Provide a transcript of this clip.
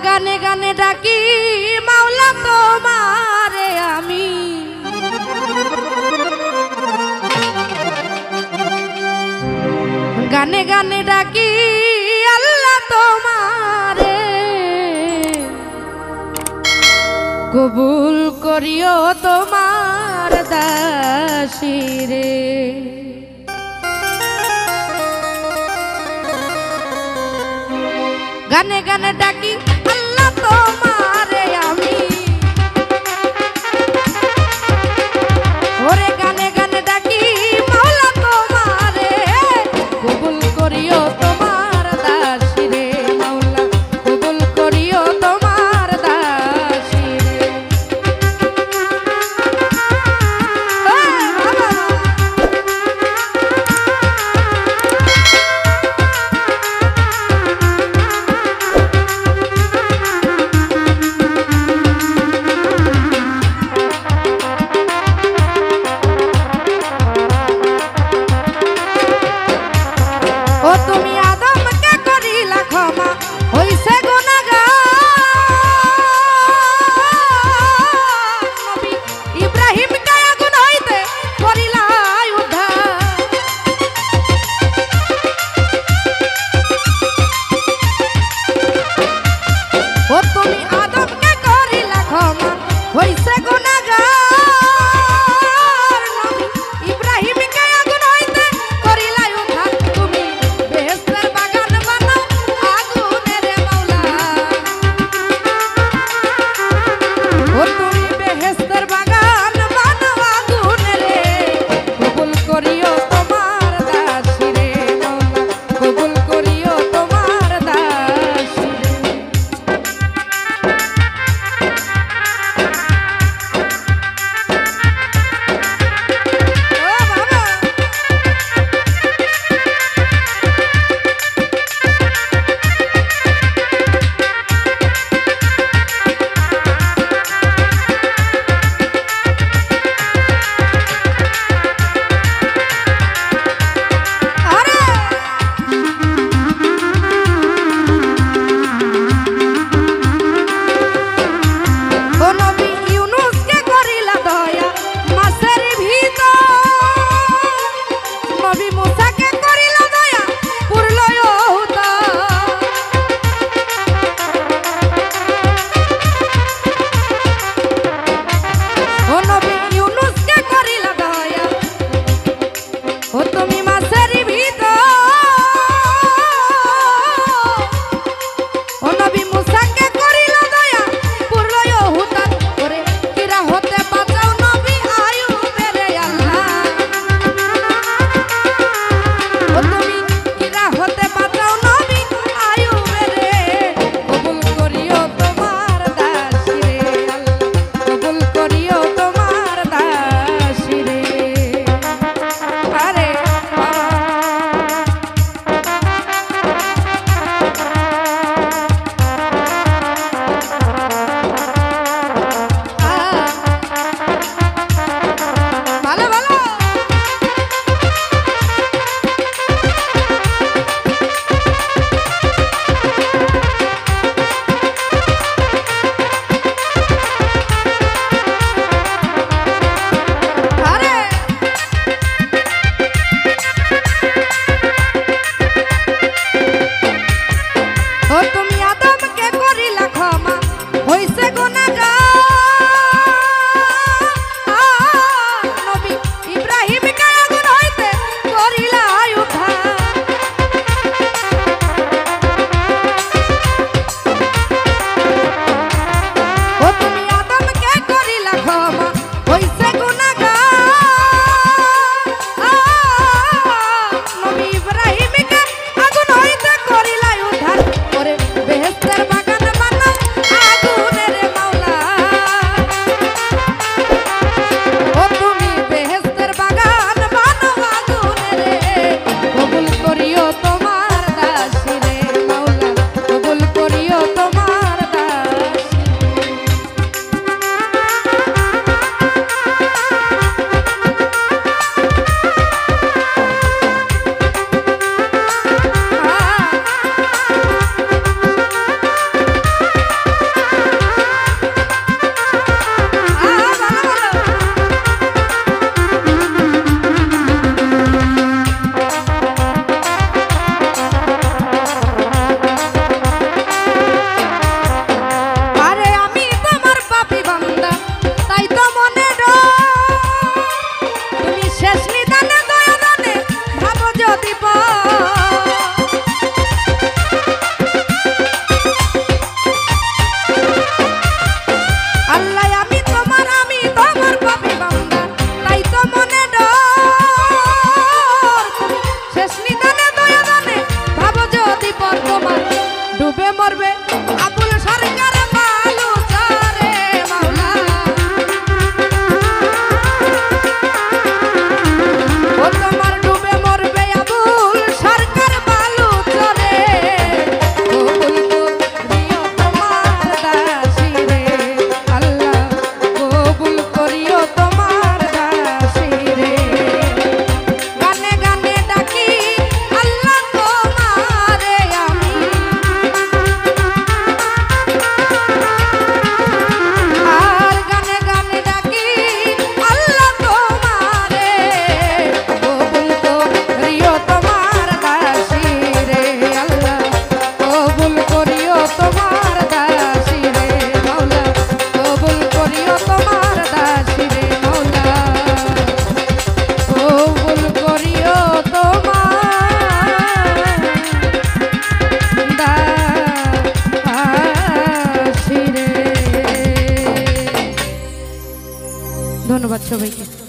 गाने गाने डाकी माওলা তোমারে আমি गाने गाने डाकी अल्लाह তোমারে कबूल करियो তোমার दासी रे गाने गाने डाकी अल्लाह তোমারে আমি ओरे गाने गाने डाकी মাওলা তোমারে कबूल करियो তোমার दासी रे মাওলা कबूल करियो তোমার दासी रे ओ तुमी आदम के करिला क्षमा होइसे गुनाहगार नबी इब्राहिम के आगुन हইতে करिला उद्धार ओ तुमी आदम के करिला क्षमा होइसे गुनाहगार नबी इब्राहिम के आगुन हইতে करिला उद्धार तुमी बेहेशतेर बागान সবাইকে।